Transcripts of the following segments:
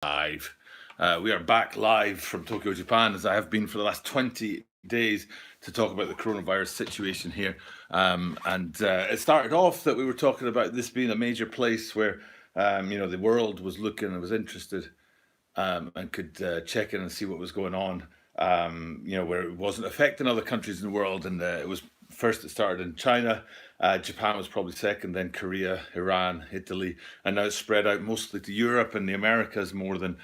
Live. We are back live from Tokyo, Japan, as I have been for the last 20 days to talk about the coronavirus situation here. It started off that we were talking about this being a major place where, the world was looking and was interested and could check in and see what was going on, where it wasn't affecting other countries in the world. And it was first, it started in China. Japan was probably second, then Korea, Iran, Italy, and now it's spread out mostly to Europe and the Americas more than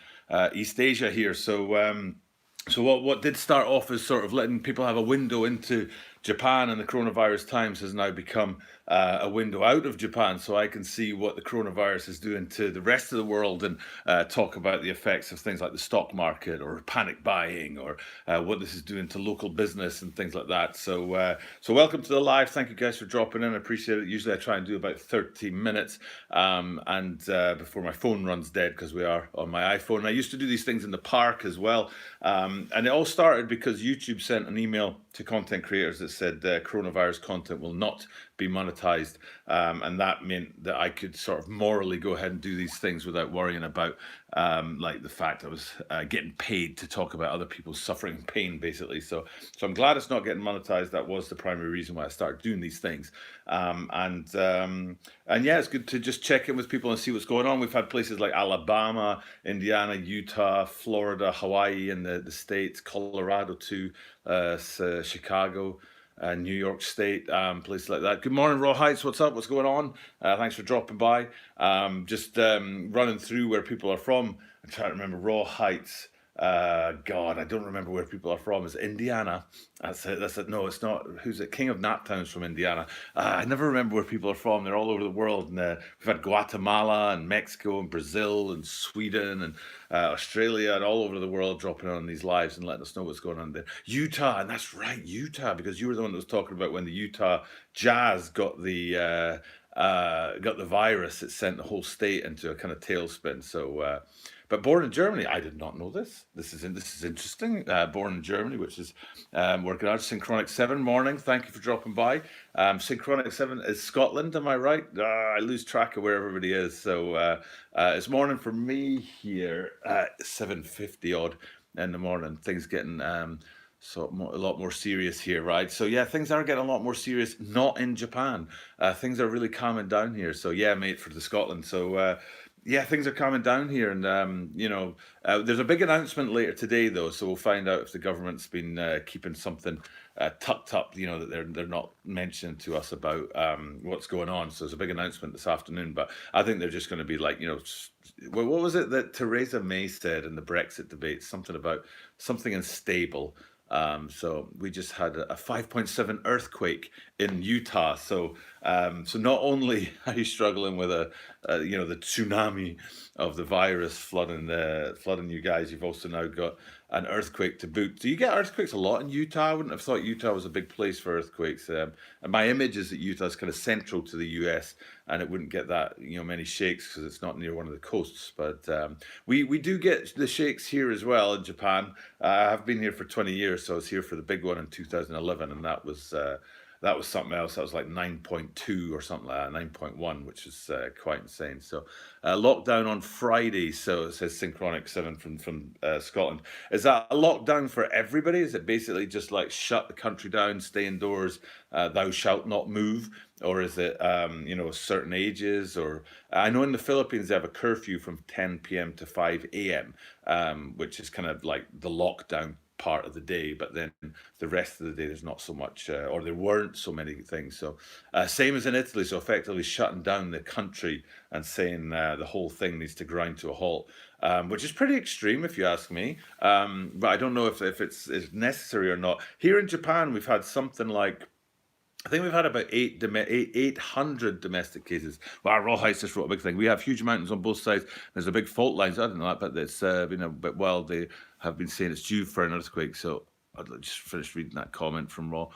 East Asia here. So what did start off as sort of letting people have a window into Japan and the coronavirus times has now become a window out of Japan, so I can see what the coronavirus is doing to the rest of the world and talk about the effects of things like the stock market or panic buying or what this is doing to local business and things like that. So welcome to the live. Thank you guys for dropping in. I appreciate it. Usually I try and do about 30 minutes before my phone runs dead, because we are on my iPhone. I used to do these things in the park as well. And it all started because YouTube sent an email to content creators that said coronavirus content will not be monetized, and that meant that I could sort of morally go ahead and do these things without worrying about like the fact I was getting paid to talk about other people's suffering and pain, basically. So I'm glad it's not getting monetized. That was the primary reason why I started doing these things. And yeah, it's good to just check in with people and see what's going on. We've had places like Alabama, Indiana, Utah, Florida, Hawaii in the States, Colorado too, Chicago, New York State, places like that. Good morning, Raw Heights. What's up? What's going on? Thanks for dropping by. Just running through where people are from. I'm trying to remember. Raw Heights. God, I don't remember where people are from. It's Indiana. That's it. No, it's not. Who's it? King of Naptown's from Indiana. I never remember where people are from. They're all over the world. And we've had Guatemala and Mexico and Brazil and Sweden and Australia and all over the world dropping on these lives and letting us know what's going on there. Utah, and that's right, Utah, because you were the one that was talking about when the Utah Jazz got the virus. It sent the whole state into a kind of tailspin. So. But born in Germany, I did not know this. This is interesting. Born in Germany, which is working out. Synchronic 7 morning. Thank you for dropping by. Synchronic 7 is Scotland. Am I right? I lose track of where everybody is. So it's morning for me here at 7:50 odd in the morning. Things getting a lot more serious here, right? So yeah, things are getting a lot more serious. Not in Japan. Things are really calming down here. So yeah, mate, for the Scotland. So. Yeah, things are calming down here, and there's a big announcement later today, though, so we'll find out if the government's been keeping something tucked up, that they're not mentioning to us about what's going on. So there's a big announcement this afternoon, but I think they're just going to be like, what was it that Theresa May said in the Brexit debate? Something about something unstable. So we just had a 5.7 earthquake in Utah. So not only are you struggling with the tsunami of the virus flooding you guys, you've also now got an earthquake to boot. Do you get earthquakes a lot in Utah? I wouldn't have thought Utah was a big place for earthquakes. And my image is that Utah is kind of central to the US, and it wouldn't get that many shakes because it's not near one of the coasts. But we do get the shakes here as well in Japan. I have been here for 20 years, so I was here for the big one in 2011, and that was something else. That was like 9.2 or something like that, 9.1, which is quite insane. So lockdown on Friday, so it says Synchronic 7 from Scotland. Is that a lockdown for everybody? Is it basically just like shut the country down, stay indoors, thou shalt not move? Or is it, certain ages? Or I know in the Philippines they have a curfew from 10 p.m. to 5 a.m., which is kind of like the lockdown part of the day, but then the rest of the day there's not so much, or there weren't so many things. So same as in Italy, so effectively shutting down the country and saying the whole thing needs to grind to a halt, which is pretty extreme if you ask me. But I don't know if it's necessary or not. Here in Japan, we've had something like, I think we've had about 800 domestic cases. Wow, Raw Heights just wrote a big thing. We have huge mountains on both sides. There's a big fault lines. I don't know that, but it's been a bit wild. They have been saying it's due for an earthquake. So I'll just finish reading that comment from Raw.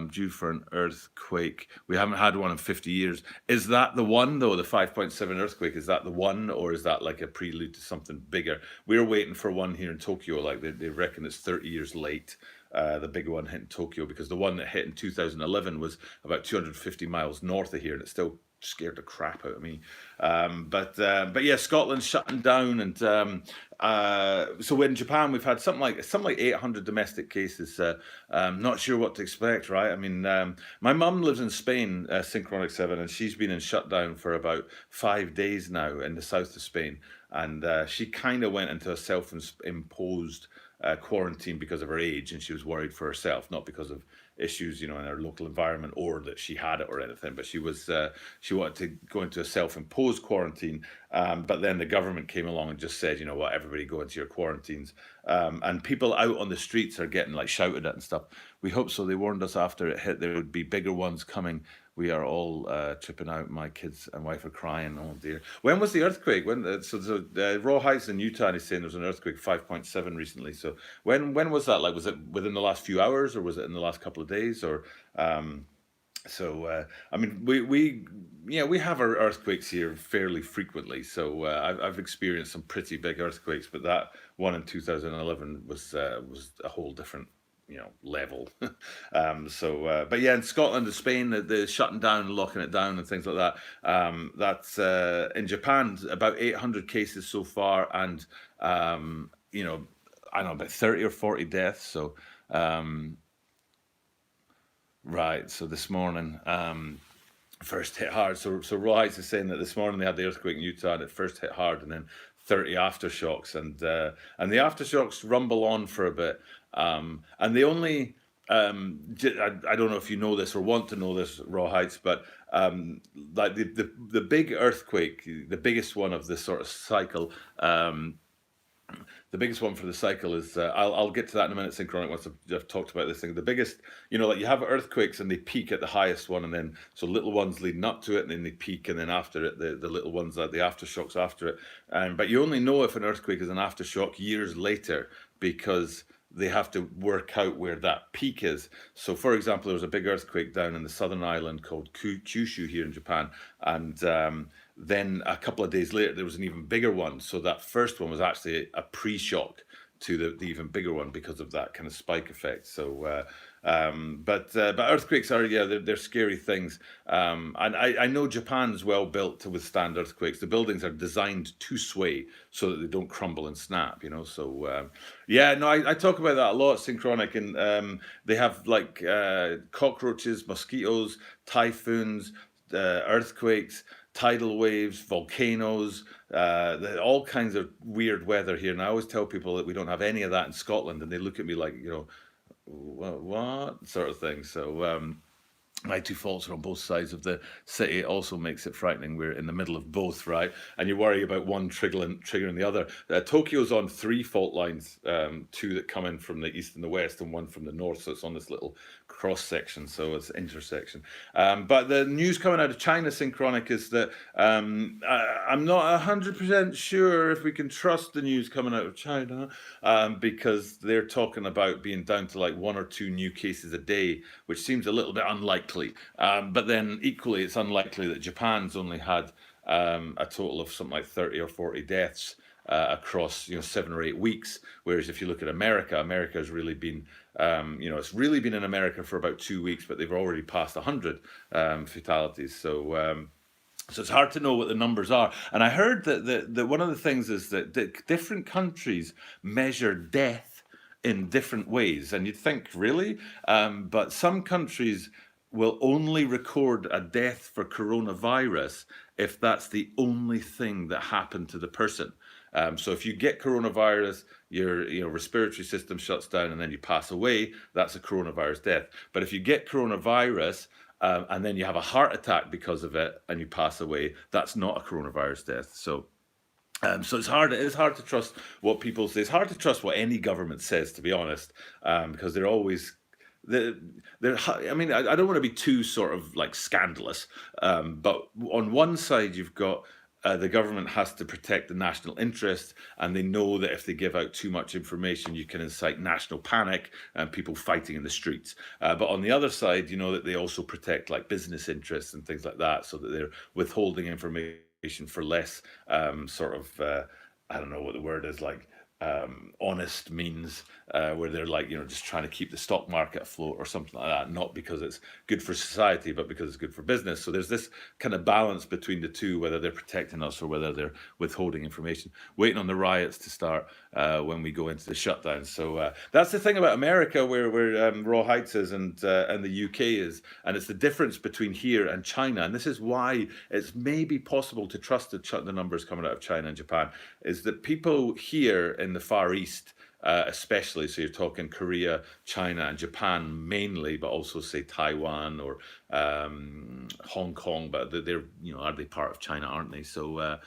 Due for an earthquake. We haven't had one in 50 years. Is that the one, though, the 5.7 earthquake? Is that the one, or is that like a prelude to something bigger? We're waiting for one here in Tokyo. Like they reckon it's 30 years late. The big one hit in Tokyo, because the one that hit in 2011 was about 250 miles north of here, and it's still scared the crap out of me. But yeah, Scotland's shutting down, and so in Japan we've had something like 800 domestic cases. Not sure what to expect, right? I mean, my mum lives in Spain, Synchronic 7, and she's been in shutdown for about 5 days now in the south of Spain, and she kind of went into a self-imposed quarantine because of her age, and she was worried for herself, not because of issues, in her local environment or that she had it or anything. But she wanted to go into a self-imposed quarantine. But then the government came along and just said, you know what, everybody go into your quarantines. And people out on the streets are getting like shouted at and stuff. We hope so. They warned us after it hit there would be bigger ones coming. We are all tripping out. My kids and wife are crying. Oh dear. When was the earthquake? Raw Heights in Utah is saying there was an earthquake 5.7 recently. So when was that? Like, was it within the last few hours, or was it in the last couple of days? Or I mean, we have our earthquakes here fairly frequently. So I've experienced some pretty big earthquakes, but that one in 2011 was a whole different level. But yeah, in Scotland and Spain, they're shutting down and locking it down and things like that. That's in Japan, about 800 cases so far, and I don't know, about 30 or 40 deaths. So right, so this morning first hit hard. So Raw Heights is saying that this morning they had the earthquake in Utah and it first hit hard, and then 30 aftershocks, and the aftershocks rumble on for a bit. And they only, I don't know if you know this or want to know this, Raw Heights, but like the big earthquake, the biggest one of this sort of cycle, the biggest one for the cycle is, I'll get to that in a minute, Synchronic, once I've talked about this thing. The biggest, like you have earthquakes and they peak at the highest one, and then so little ones leading up to it, and then they peak, and then after it, the little ones, the aftershocks after it. But you only know if an earthquake is an aftershock years later, because they have to work out where that peak is. So, for example, there was a big earthquake down in the southern island called Kyushu here in Japan, and then a couple of days later there was an even bigger one. So that first one was actually a pre-shock to the even bigger one because of that kind of spike effect. So but earthquakes are, they're scary things, and I know Japan's well built to withstand earthquakes. The buildings are designed to sway so that they don't crumble and snap, so I talk about that a lot, Synchronic, and they have like cockroaches, mosquitoes, typhoons, earthquakes, tidal waves, volcanoes, all kinds of weird weather here. And I always tell people that we don't have any of that in Scotland, and they look at me like, what sort of thing. So my two faults are on both sides of the city. Also makes it frightening. We're in the middle of both, right? And you worry about one triggering the other. Tokyo's on 3 fault lines, 2 that come in from the east and the west, and 1 from the north. So it's on this little cross section, so it's intersection. But the news coming out of China, Synchronic, is that I'm not 100% sure if we can trust the news coming out of China, because they're talking about being down to like 1 or 2 new cases a day, which seems a little bit unlikely. But then equally, it's unlikely that Japan's only had a total of something like 30 or 40 deaths across 7 or 8 weeks. Whereas if you look at America has really been it's really been in America for about 2 weeks, but they've already passed 100 fatalities. So it's hard to know what the numbers are. And I heard that one of the things is that different countries measure death in different ways. And you'd think, really? But some countries will only record a death for coronavirus if that's the only thing that happened to the person. So if you get coronavirus, your respiratory system shuts down and then you pass away, that's a coronavirus death. But if you get coronavirus and then you have a heart attack because of it and you pass away, that's not a coronavirus death. So it's hard. It is hard to trust what people say. It's hard to trust what any government says, to be honest, because they're always. I mean, I don't want to be too sort of like scandalous, but on one side you've got the government has to protect the national interest, and they know that if they give out too much information, you can incite national panic and people fighting in the streets. But on the other side, that they also protect like business interests and things like that, so that they're withholding information for less I don't know what the word is, like honest means, where they're like, just trying to keep the stock market afloat or something like that, not because it's good for society, but because it's good for business. So there's this kind of balance between the two, whether they're protecting us or whether they're withholding information, waiting on the riots to start when we go into the shutdown. So that's the thing about America, where Raw Heights is and the UK is, and it's the difference between here and China. And this is why it's maybe possible to trust the numbers coming out of China and Japan, is that people here in the Far East, especially, so you're talking Korea, China, and Japan mainly, but also say Taiwan or Hong Kong. But they're are they part of China? Aren't they? So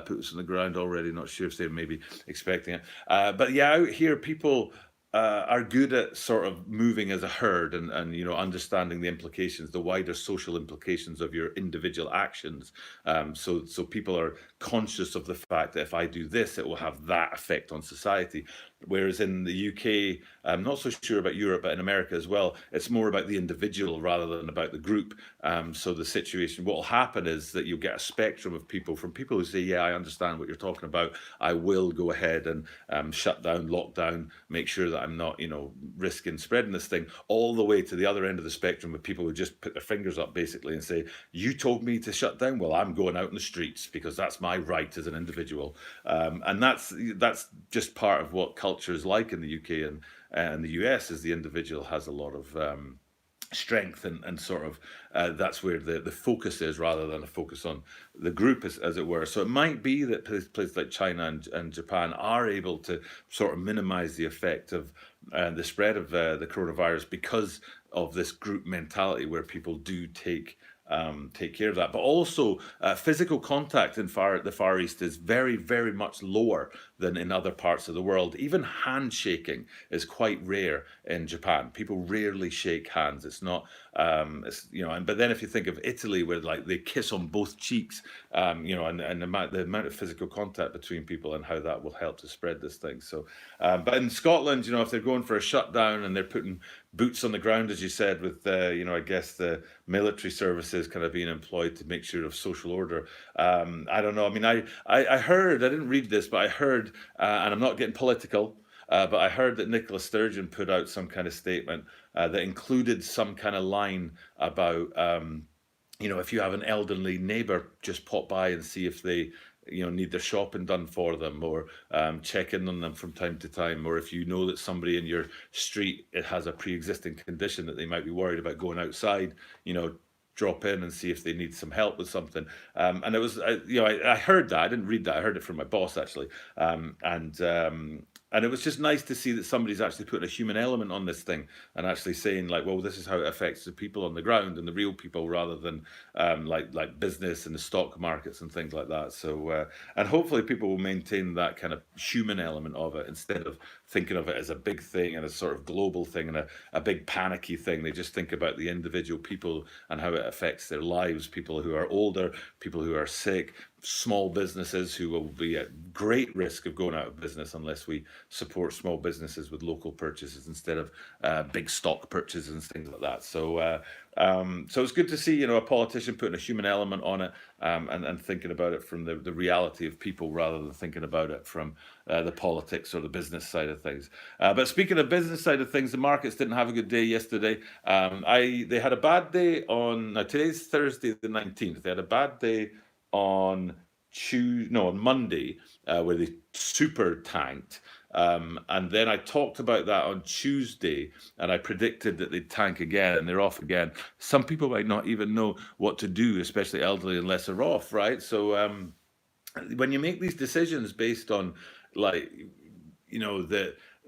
boots on the ground already. Not sure if they're maybe expecting it. But yeah, out here people are good at sort of moving as a herd and understanding the implications, the wider social implications of your individual actions. So people are conscious of the fact that if I do this, it will have that effect on society. Whereas in the UK, I'm not so sure about Europe, but in America as well, it's more about the individual rather than about the group. So the situation, what will happen is that you'll get a spectrum of people, from people who say, yeah, I understand what you're talking about. I will go ahead and shut down, lock down, make sure that I'm not, risking spreading this thing, all the way to the other end of the spectrum with people who just put their fingers up basically and say, you told me to shut down, well, I'm going out in the streets because that's my right as an individual. And that's just part of what culture is like in the UK and the US, is the individual has a lot of strength and sort of that's where the focus is, rather than a focus on the group, as it were. So it might be that places like China and Japan are able to sort of minimize the effect of the spread of the coronavirus because of this group mentality, where people do take care of that. But also physical contact in the Far East is very, very much lower than in other parts of the world. Even handshaking is quite rare in Japan. People rarely shake hands. It's not, but then if you think of Italy, where like they kiss on both cheeks, and the amount of physical contact between people and how that will help to spread this thing. So, but in Scotland, if they're going for a shutdown and they're putting boots on the ground, as you said, with I guess the military services kind of being employed to make sure of social order. I don't know. I mean, I heard, I didn't read this, but I heard, and I'm not getting political, but I heard that Nicola Sturgeon put out some kind of statement that included some kind of line about, if you have an elderly neighbour, just pop by and see if they need their shopping done for them, or check in on them from time to time, or if you know that somebody in your street, it has a pre-existing condition that they might be worried about going outside, drop in and see if they need some help with something. And it was, I heard that. I didn't read that. I heard it from my boss, actually. And it was just nice to see that somebody's actually putting a human element on this thing and actually saying, like, well, this is how it affects the people on the ground and the real people, rather than like business and the stock markets and things like that. So, and hopefully people will maintain that kind of human element of it, instead of thinking of it as a big thing and a sort of global thing and a big panicky thing. They just think about the individual people and how it affects their lives, people who are older, people who are sick, small businesses who will be at great risk of going out of business unless we support small businesses with local purchases instead of big stock purchases and things like that. So so it's good to see, a politician putting a human element on it, and thinking about it from the reality of people, rather than thinking about it from the politics or the business side of things. But speaking of business side of things, the markets didn't have a good day yesterday. They had a bad day on, today's Thursday the 19th. They had a bad day on Monday, where they super tanked. And then I talked about that on Tuesday, and I predicted that they'd tank again, and they're off again. Some people might not even know what to do, especially elderly, unless they're off, right? So when you make these decisions based on, like,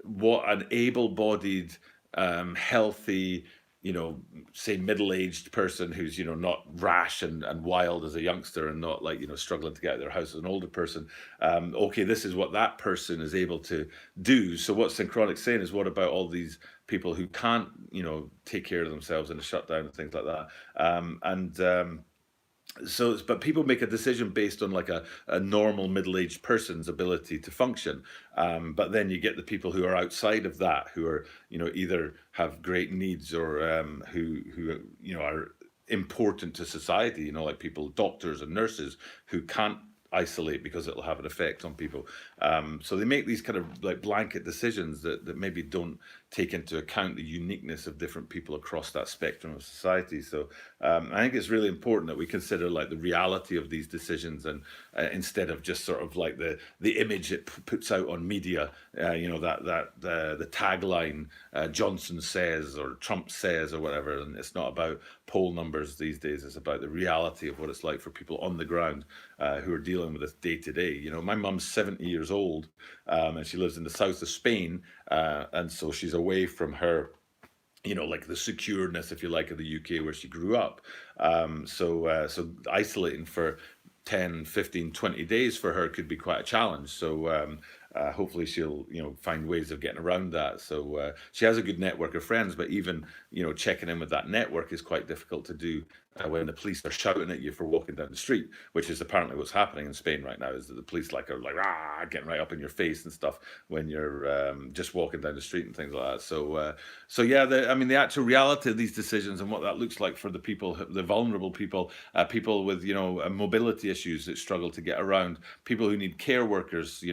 what an able-bodied, healthy, say middle-aged person who's, not rash and wild as a youngster, and not like, struggling to get out of their house as an older person. Okay, this is what that person is able to do. So what Synchronic's saying is, what about all these people who can't, take care of themselves in a shutdown and things like that? But people make a decision based on like a normal middle-aged person's ability to function. But then you get the people who are outside of that, who are, either have great needs, or who are important to society, like people, doctors and nurses, who can't isolate because it'll have an effect on people. So they make these kind of like blanket decisions that maybe don't take into account the uniqueness of different people across that spectrum of society. So I think it's really important that we consider like the reality of these decisions, and instead of just sort of like the image it puts out on media, that the tagline Johnson says or Trump says or whatever. And it's not about poll numbers these days. It's about the reality of what it's like for people on the ground who are dealing with this day to day. My mum's 70 years old, and she lives in the south of Spain, and so she's away from her, like the secureness, if you like, of the UK where she grew up. So isolating for 10, 15, 20 days for her could be quite a challenge. So hopefully she'll, find ways of getting around that. So she has a good network of friends, but even, checking in with that network is quite difficult to do when the police are shouting at you for walking down the street, which is apparently what's happening in Spain right now, is that the police are like, ah, getting right up in your face and stuff when you're just walking down the street and things like that. So yeah, the actual reality of these decisions and what that looks like for the people, the vulnerable people, people with, mobility issues that struggle to get around, people who need care workers,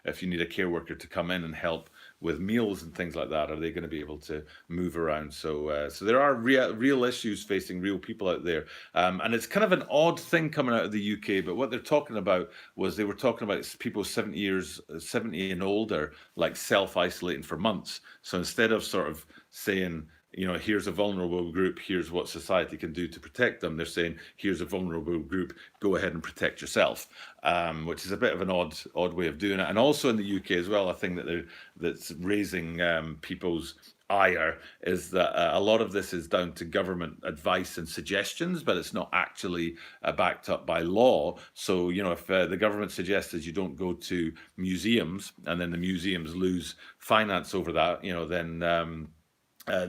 if you need a care worker to come in and help with meals and things like that, are they going to be able to move around? So there are real issues facing real people out there, and it's kind of an odd thing coming out of the UK. But what they're talking about was they were talking about people 70 and older, like self-isolating for months. So instead of sort of saying, here's a vulnerable group, here's what society can do to protect them, they're saying, here's a vulnerable group, go ahead and protect yourself, which is a bit of an odd way of doing it. And also in the UK as well, I think that's raising people's ire is that a lot of this is down to government advice and suggestions, but it's not actually backed up by law. So, if the government suggests that you don't go to museums, and then the museums lose finance over that, then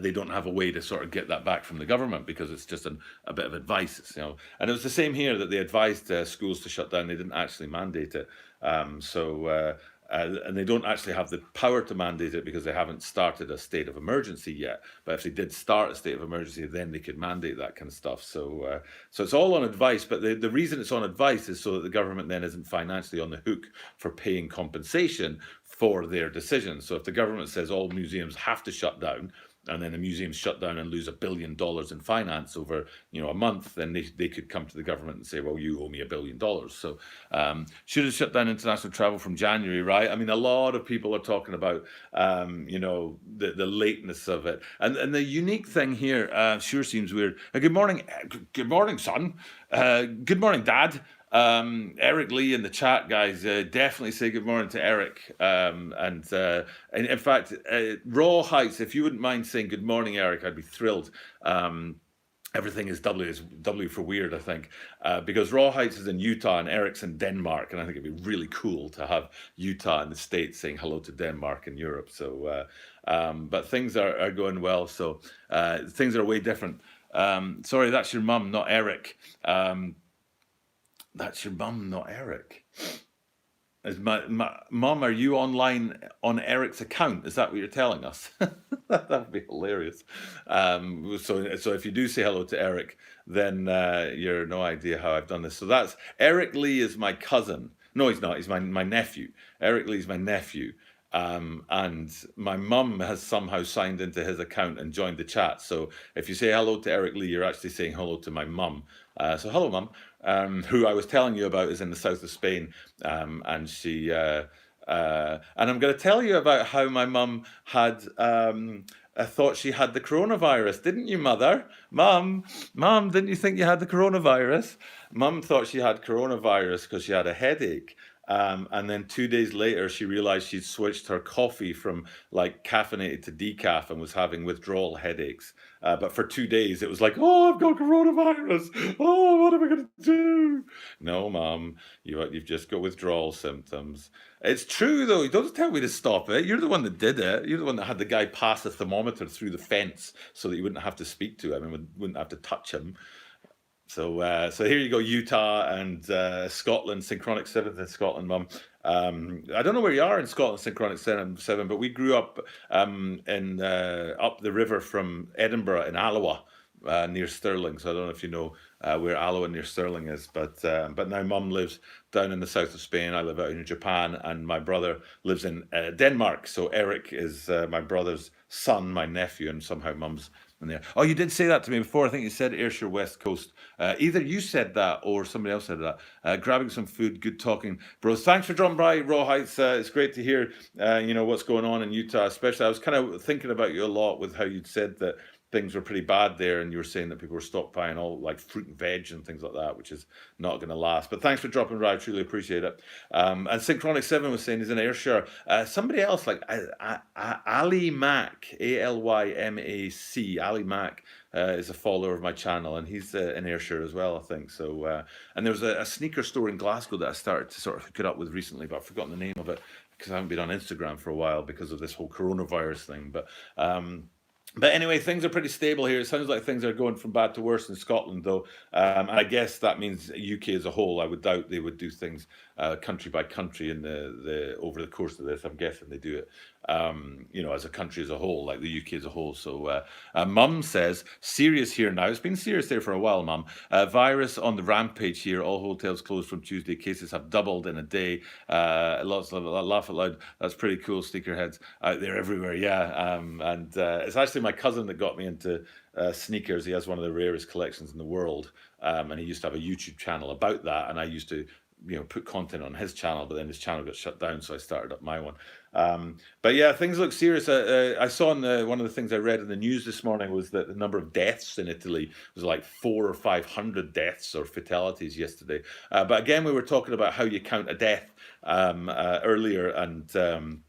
they don't have a way to sort of get that back from the government, because it's just a bit of advice, And it was the same here, that they advised schools to shut down. They didn't actually mandate it. And they don't actually have the power to mandate it because they haven't started a state of emergency yet. But if they did start a state of emergency, then they could mandate that kind of stuff. So it's all on advice. But the reason it's on advice is so that the government then isn't financially on the hook for paying compensation for their decisions. So if the government says all museums have to shut down, and then the museums shut down and lose $1 billion in finance over, a month, then they could come to the government and say, well, you owe me $1 billion. So should have shut down international travel from January, right? I mean, a lot of people are talking about, the lateness of it. And the unique thing here sure seems weird. Good morning, son. Good morning, Dad. Eric Lee in the chat, guys, definitely say good morning to Eric. And in fact, Raw Heights, if you wouldn't mind saying good morning, Eric, I'd be thrilled. Everything is W for weird, I think, because Raw Heights is in Utah and Eric's in Denmark, and I think it'd be really cool to have Utah in the States saying hello to Denmark and Europe. So, but things are going well. So things are way different. Sorry, that's your mum, not Eric. That's your mum, not Eric. Is my mum, are you online on Eric's account? Is that what you're telling us? That would be hilarious. So if you do say hello to Eric, then you're no idea how I've done this. So that's Eric Lee is my cousin. No, he's not. He's my nephew. Eric Lee's my nephew. And my mum has somehow signed into his account and joined the chat. So if you say hello to Eric Lee, you're actually saying hello to my mum. So hello, mum. Who I was telling you about is in the south of Spain, and she and I'm going to tell you about how my mum had thought she had the coronavirus, didn't you, mother? Mum, didn't you think you had the coronavirus? Mum thought she had coronavirus because she had a headache. And then 2 days later, she realized she'd switched her coffee from like caffeinated to decaf and was having withdrawal headaches. But for 2 days, it was like, oh, I've got coronavirus. Oh, what am I going to do? No, Mum, you've just got withdrawal symptoms. It's true, though. Don't tell me to stop it. You're the one that did it. You're the one that had the guy pass a thermometer through the fence so that you wouldn't have to speak to him and wouldn't have to touch him. So here you go, Utah and Scotland, synchronic 7th in Scotland, Mum. I don't know where you are in Scotland, synchronic 7, but we grew up up the river from Edinburgh in Alloa. near Stirling. So I don't know if you know where Alloa near Stirling is, but now Mum lives down in the south of Spain. I live out in Japan, and my brother lives in Denmark. So Eric is my brother's son, my nephew, and somehow Mum's in there. Oh, you did say that to me before. I think you said Ayrshire West Coast. Either you said that or somebody else said that. Grabbing some food, good talking, bros. Thanks for dropping by, Raw Heights. It's great to hear, what's going on in Utah. Especially, I was kind of thinking about you a lot with how you'd said that things were pretty bad there, and you were saying that people were stockpiling all like fruit and veg and things like that, which is not going to last. But thanks for dropping by. I truly appreciate it. And Synchronic 7 was saying he's in Ayrshire. Somebody else, like Ali Mac, ALYMAC, Ali Mac, is a follower of my channel, and he's in Ayrshire as well, I think. So, and there was a sneaker store in Glasgow that I started to sort of hook it up with recently, but I've forgotten the name of it because I haven't been on Instagram for a while because of this whole coronavirus thing. But anyway, things are pretty stable here. It sounds like things are going from bad to worse in Scotland, though. I guess that means UK as a whole. I would doubt they would do things country by country in the over the course of this. I'm guessing they do it, as a country as a whole, like the UK as a whole. So Mum says, serious here now. It's been serious there for a while, Mum. Virus on the rampage here. All hotels closed from Tuesday. Cases have doubled in a day. Lots of laugh out loud. That's pretty cool. Sneakerheads out there everywhere. Yeah. And it's actually my cousin that got me into sneakers. He has one of the rarest collections in the world. And he used to have a YouTube channel about that. And I used to put content on his channel, but then his channel got shut down, so I started up my one. But yeah, things look serious. I saw one of the things I read in the news this morning was that the number of deaths in Italy was like 400 or 500 deaths or fatalities yesterday. But again, we were talking about how you count a death earlier, and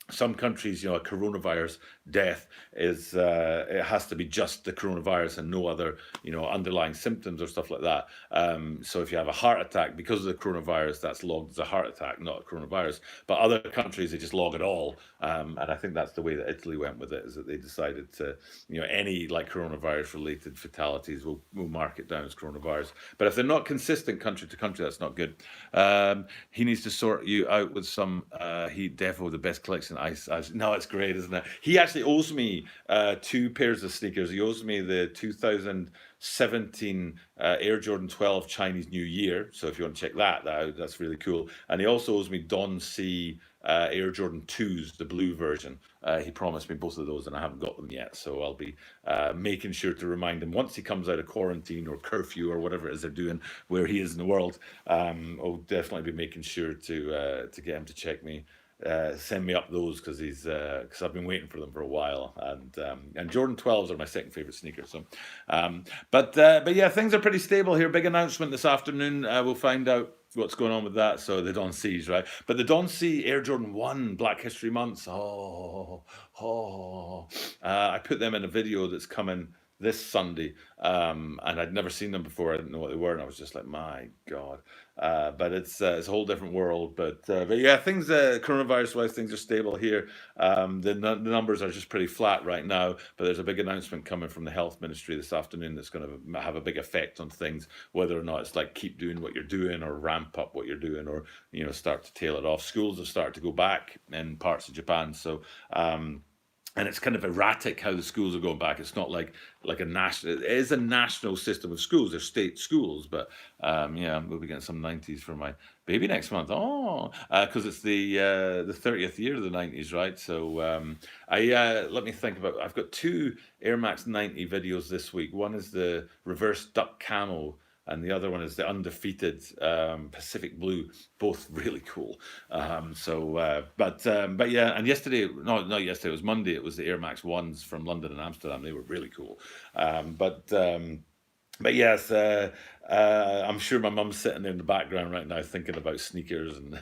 some countries, a coronavirus death is it has to be just the coronavirus and no other, underlying symptoms or stuff like that. So if you have a heart attack because of the coronavirus, that's logged as a heart attack, not a coronavirus. But other countries, they just log it all. And I think that's the way that Italy went with it, is that they decided to, any like coronavirus related fatalities will mark it down as coronavirus. But if they're not consistent country to country, that's not good. He needs to sort you out with some Heat Defo, the best collection ice. No, it's great, isn't it? He actually owes me 2 pairs of sneakers. He owes me the 2017 Air Jordan 12 Chinese New Year. So if you want to check that out, that's really cool. And he also owes me Don C Air Jordan 2s, the blue version. He promised me both of those, and I haven't got them yet. So I'll be making sure to remind him once he comes out of quarantine or curfew or whatever it is they're doing where he is in the world. I'll definitely be making sure to get him to check me. Send me up those because I've been waiting for them for a while, and Jordan 12s are my second favorite sneaker. So, but yeah, things are pretty stable here. Big announcement this afternoon. We'll find out what's going on with that. So the Don C's, right? But the Don C Air Jordan 1 Black History Month. I put them in a video that's coming this Sunday, and I'd never seen them before. I didn't know what they were, and I was just like, my God. But it's a whole different world. But yeah, things coronavirus-wise, things are stable here. The numbers are just pretty flat right now. But there's a big announcement coming from the health ministry this afternoon that's going to have a big effect on things. Whether or not it's like keep doing what you're doing or ramp up what you're doing, or start to tail it off. Schools have started to go back in parts of Japan. So. And it's kind of erratic how the schools are going back. It's not like a national. It is a national system of schools. They're state schools, but yeah, we'll be getting some 90s for my baby next month. Oh, because it's the 30th year of the 90s, right? So let me think about. I've got 2 Air Max 90 videos this week. One is the reverse duck camo, and the other one is the undefeated Pacific Blue. Both really cool. But yeah, and yesterday, not yesterday, it was Monday. It was the Air Max 1s from London and Amsterdam. They were really cool. But yes, I'm sure my mum's sitting there in the background right now thinking about sneakers and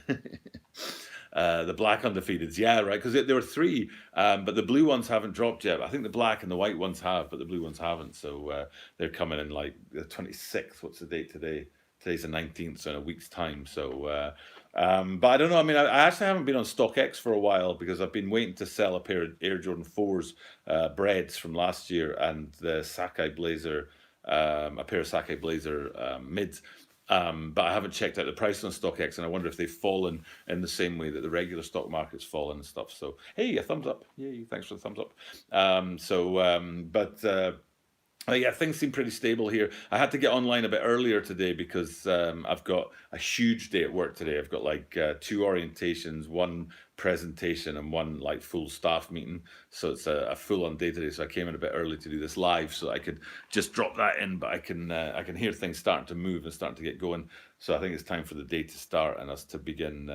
the black undefeateds. Yeah, right, because there were 3, but the blue ones haven't dropped yet. I think the black and the white ones have, but the blue ones haven't. So they're coming in like the 26th. What's the date today? Today's the 19th, so in a week's time. So, but I don't know. I mean, I actually haven't been on StockX for a while because I've been waiting to sell a pair of Air Jordan 4s breads from last year and the Sakai Blazer, a pair of Sakai Blazer mids. But I haven't checked out the price on StockX, and I wonder if they've fallen in the same way that the regular stock market's fallen and stuff. So, hey, a thumbs up. Yay, thanks for the thumbs up. Yeah, things seem pretty stable here. I had to get online a bit earlier today because I've got a huge day at work today. I've got like two orientations, one presentation, and one like full staff meeting. So it's a full-on day today. So I came in a bit early to do this live, so I could just drop that in. But I can hear things starting to move and starting to get going. So I think it's time for the day to start and us to begin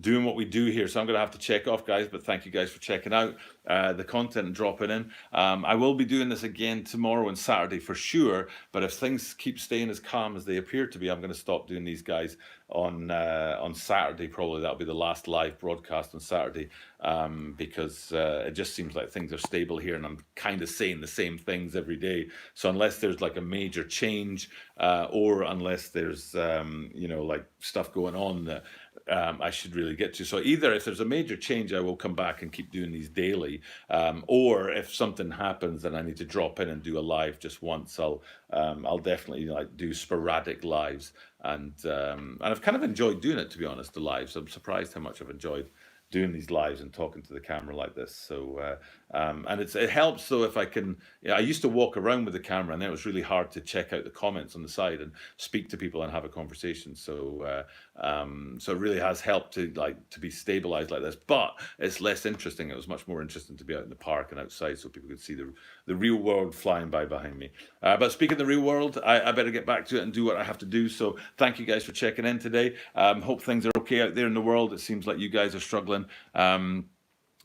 doing what we do here. So I'm going to have to check off, guys, but thank you guys for checking out the content and dropping in. I will be doing this again tomorrow and Saturday for sure, but if things keep staying as calm as they appear to be, I'm going to stop doing these guys on Saturday. Probably that'll be the last live broadcast on Saturday, because it just seems like things are stable here and I'm kind of saying the same things every day. So unless there's like a major change, or unless there's like stuff going on that I should really get to. So either if there's a major change, I will come back and keep doing these daily, or if something happens and I need to drop in and do a live just once, I'll definitely like do sporadic lives, and I've kind of enjoyed doing it, to be honest. The lives, I'm surprised how much I've enjoyed doing these lives and talking to the camera like this. So and it helps though if I can. I used to walk around with the camera and it was really hard to check out the comments on the side and speak to people and have a conversation. So so it really has helped to be stabilized like this, but it's less interesting. It was much more interesting to be out in the park and outside so people could see the real world flying by behind me. But speaking of the real world, I better get back to it and do what I have to do. So thank you guys for checking in today. Hope things are okay out there in the world. It seems like you guys are struggling.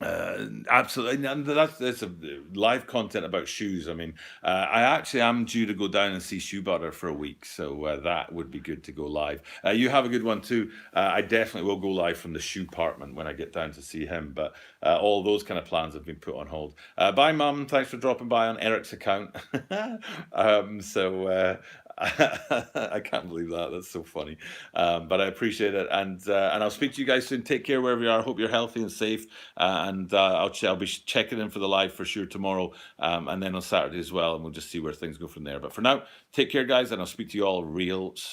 Absolutely, and that's a live content about shoes. I mean, I actually am due to go down and see Shoe Butter for a week, so that would be good to go live. You have a good one too. I definitely will go live from the shoe apartment when I get down to see him, but all those kind of plans have been put on hold. Bye, Mum. Thanks for dropping by on Eric's account. I can't believe that. That's so funny. But I appreciate it, and I'll speak to you guys soon. Take care wherever you are. I hope you're healthy and safe. And I'll be checking in for the live for sure tomorrow, and then on Saturday as well, and we'll just see where things go from there. But for now, take care, guys, and I'll speak to you all real soon.